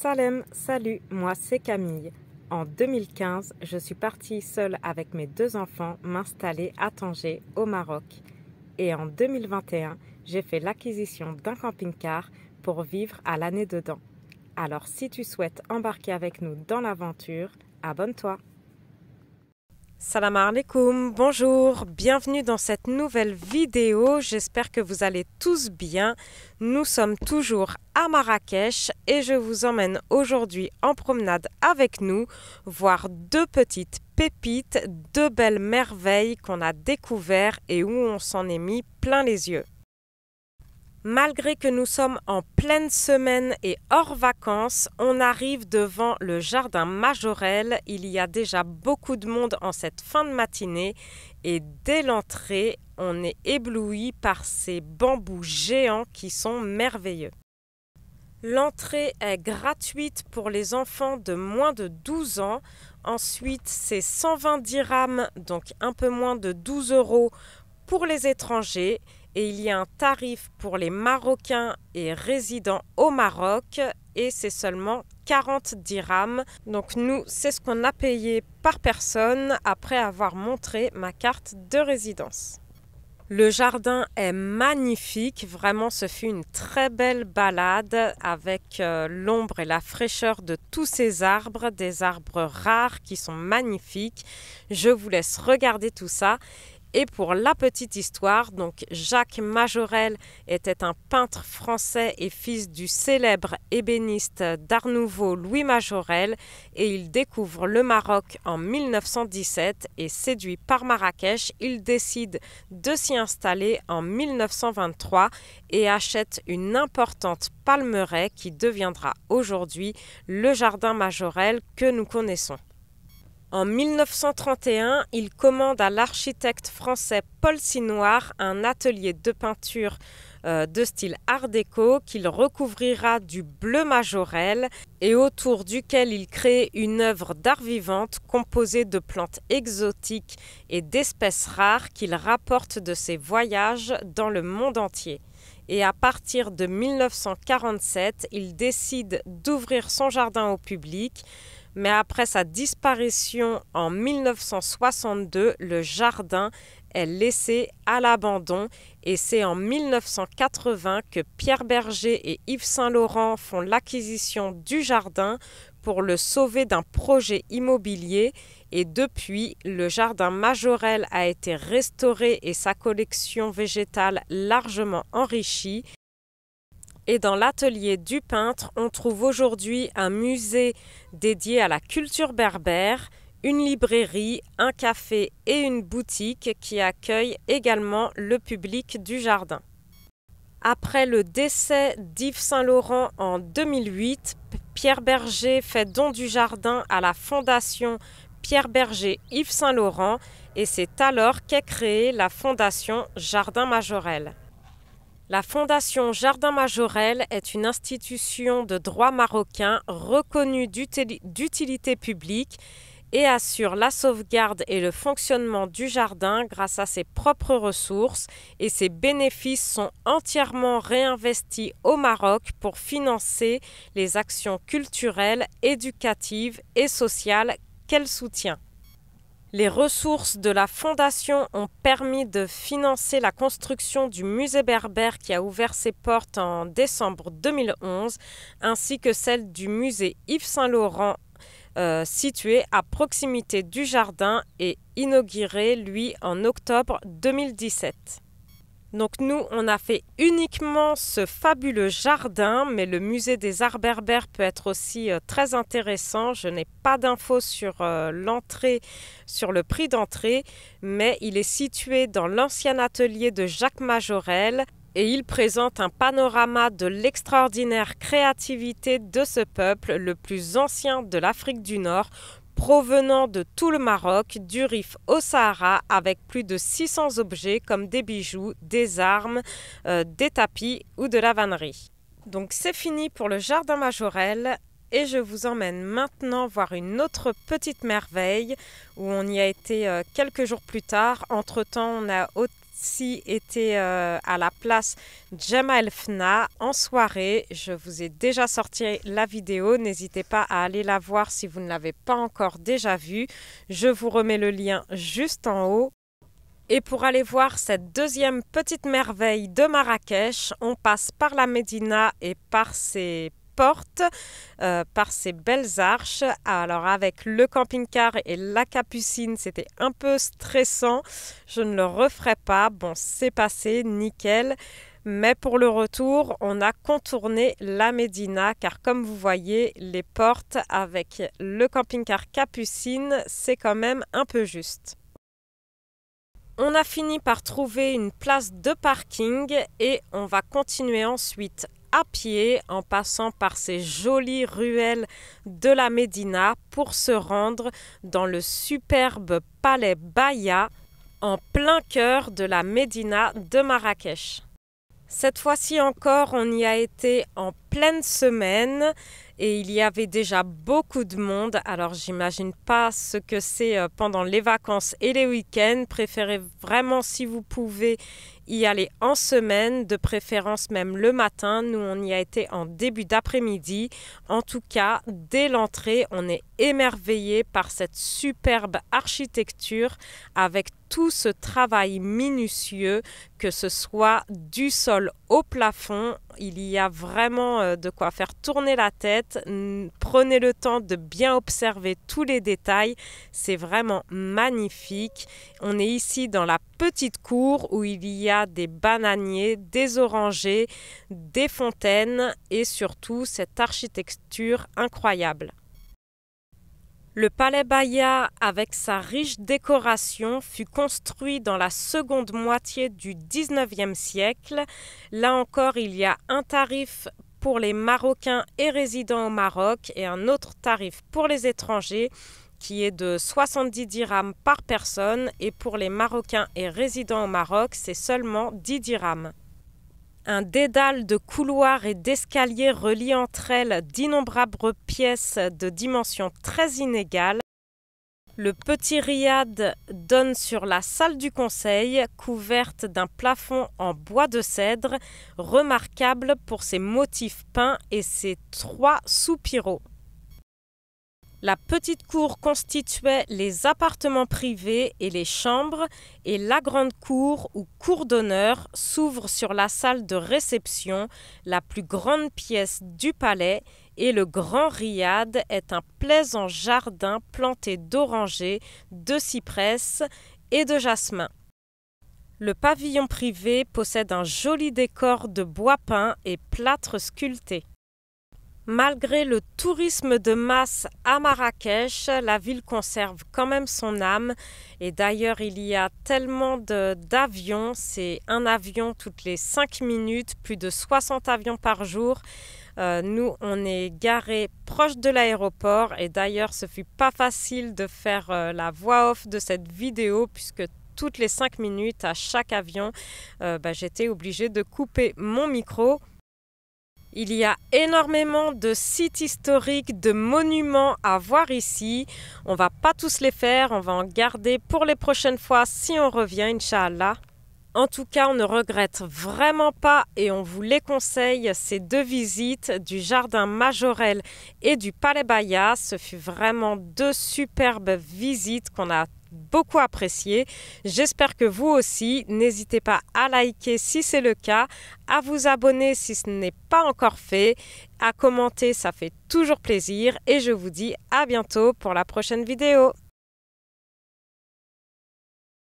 Salem, salut, moi c'est Camille. En 2015, je suis partie seule avec mes 2 enfants m'installer à Tanger, au Maroc. Et en 2021, j'ai fait l'acquisition d'un camping-car pour vivre à l'année dedans. Alors si tu souhaites embarquer avec nous dans l'aventure, abonne-toi. Salam alaikum, bonjour, bienvenue dans cette nouvelle vidéo, j'espère que vous allez tous bien. Nous sommes toujours à Marrakech et je vous emmène aujourd'hui en promenade avec nous, voir 2 petites pépites, 2 belles merveilles qu'on a découvertes et où on s'en est mis plein les yeux. Malgré que nous sommes en pleine semaine et hors vacances, on arrive devant le jardin Majorelle. Il y a déjà beaucoup de monde en cette fin de matinée et dès l'entrée, on est ébloui par ces bambous géants qui sont merveilleux. L'entrée est gratuite pour les enfants de moins de 12 ans. Ensuite, c'est 120 dirhams, donc un peu moins de 12 € pour les étrangers. Et il y a un tarif pour les Marocains et résidents au Maroc et c'est seulement 40 dirhams. Donc nous, c'est ce qu'on a payé par personne après avoir montré ma carte de résidence. Le jardin est magnifique, vraiment ce fut une très belle balade avec l'ombre et la fraîcheur de tous ces arbres, des arbres rares qui sont magnifiques. Je vous laisse regarder tout ça. Et pour la petite histoire, donc Jacques Majorelle était un peintre français et fils du célèbre ébéniste d'Art Nouveau Louis Majorelle et il découvre le Maroc en 1917 et séduit par Marrakech, il décide de s'y installer en 1923 et achète une importante palmeraie qui deviendra aujourd'hui le jardin Majorelle que nous connaissons. En 1931, il commande à l'architecte français Paul Sinoir un atelier de peinture de style art déco qu'il recouvrira du bleu Majorelle et autour duquel il crée une œuvre d'art vivante composée de plantes exotiques et d'espèces rares qu'il rapporte de ses voyages dans le monde entier. Et à partir de 1947, il décide d'ouvrir son jardin au public. Mais après sa disparition en 1962, le jardin est laissé à l'abandon et c'est en 1980 que Pierre Berger et Yves Saint Laurent font l'acquisition du jardin pour le sauver d'un projet immobilier et depuis, le jardin Majorelle a été restauré et sa collection végétale largement enrichie. Et dans l'atelier du peintre, on trouve aujourd'hui un musée dédié à la culture berbère, une librairie, un café et une boutique qui accueillent également le public du jardin. Après le décès d'Yves Saint Laurent en 2008, Pierre Berger fait don du jardin à la fondation Pierre Berger Yves Saint Laurent et c'est alors qu'est créée la fondation Jardin Majorelle. La Fondation Jardin Majorelle est une institution de droit marocain reconnue d'utilité publique et assure la sauvegarde et le fonctionnement du jardin grâce à ses propres ressources et ses bénéfices sont entièrement réinvestis au Maroc pour financer les actions culturelles, éducatives et sociales qu'elle soutient. Les ressources de la Fondation ont permis de financer la construction du musée berbère qui a ouvert ses portes en décembre 2011, ainsi que celle du musée Yves Saint Laurent situé à proximité du jardin et inauguré, lui, en octobre 2017. Donc nous, on a fait uniquement ce fabuleux jardin, mais le musée des arts berbères peut être aussi très intéressant. Je n'ai pas d'infos sur l'entrée, sur le prix d'entrée, mais il est situé dans l'ancien atelier de Jacques Majorelle et il présente un panorama de l'extraordinaire créativité de ce peuple, le plus ancien de l'Afrique du Nord, provenant de tout le Maroc, du Rif au Sahara, avec plus de 600 objets comme des bijoux, des armes, des tapis ou de la vannerie. Donc c'est fini pour le jardin Majorelle et je vous emmène maintenant voir une autre petite merveille où on y a été quelques jours plus tard. Entre-temps, on a aussi été à la place Jemaa El Fna en soirée. Je vous ai déjà sorti la vidéo. N'hésitez pas à aller la voir si vous ne l'avez pas encore déjà vue. Je vous remets le lien juste en haut. Et pour aller voir cette deuxième petite merveille de Marrakech, on passe par la Médina et par ses portes, par ces belles arches. Alors avec le camping-car et la Capucine, c'était un peu stressant. Je ne le referai pas. Bon, c'est passé, nickel. Mais pour le retour, on a contourné la Médina car comme vous voyez, les portes avec le camping-car Capucine, c'est quand même un peu juste. On a fini par trouver une place de parking et on va continuer ensuite à pied en passant par ces jolies ruelles de la Médina pour se rendre dans le superbe palais Baïa en plein cœur de la Médina de Marrakech. Cette fois-ci encore, on y a été en pleine semaine et il y avait déjà beaucoup de monde. Alors j'imagine pas ce que c'est pendant les vacances et les week-ends. Préférez vraiment, si vous pouvez, y aller en semaine, de préférence même le matin. Nous, on y a été en début d'après-midi. En tout cas, dès l'entrée, on est émerveillé par cette superbe architecture avec tout ce travail minutieux, que ce soit du sol au plafond. Il y a vraiment de quoi faire tourner la tête. Prenez le temps de bien observer tous les détails. C'est vraiment magnifique. On est ici dans la petite cour où il y a des bananiers, des orangers, des fontaines et surtout cette architecture incroyable. Le palais Baïa, avec sa riche décoration, fut construit dans la seconde moitié du XIXe siècle. Là encore, il y a un tarif pour les Marocains et résidents au Maroc et un autre tarif pour les étrangers qui est de 70 dirhams par personne et pour les Marocains et résidents au Maroc, c'est seulement 10 dirhams. Un dédale de couloirs et d'escaliers relie entre elles d'innombrables pièces de dimensions très inégales. Le petit riad donne sur la salle du conseil, couverte d'un plafond en bois de cèdre, remarquable pour ses motifs peints et ses 3 soupiraux. La petite cour constituait les appartements privés et les chambres et la grande cour ou cour d'honneur s'ouvre sur la salle de réception, la plus grande pièce du palais, et le grand riad est un plaisant jardin planté d'orangers, de cyprès et de jasmin. Le pavillon privé possède un joli décor de bois peint et plâtre sculpté. Malgré le tourisme de masse à Marrakech, la ville conserve quand même son âme. Et d'ailleurs, il y a tellement d'avions, c'est un avion toutes les 5 minutes, plus de 60 avions par jour. Nous, on est garés proche de l'aéroport et d'ailleurs, ce fut pas facile de faire la voix off de cette vidéo puisque toutes les 5 minutes, à chaque avion, j'étais obligée de couper mon micro. Il y a énormément de sites historiques, de monuments à voir ici. On va pas tous les faire, on va en garder pour les prochaines fois si on revient, Inch'Allah. En tout cas, on ne regrette vraiment pas et on vous les conseille, ces 2 visites du jardin Majorelle et du Palais Baïa. Ce fut vraiment 2 superbes visites qu'on a beaucoup apprécié. J'espère que vous aussi. N'hésitez pas à liker si c'est le cas, à vous abonner si ce n'est pas encore fait, à commenter, ça fait toujours plaisir et je vous dis à bientôt pour la prochaine vidéo.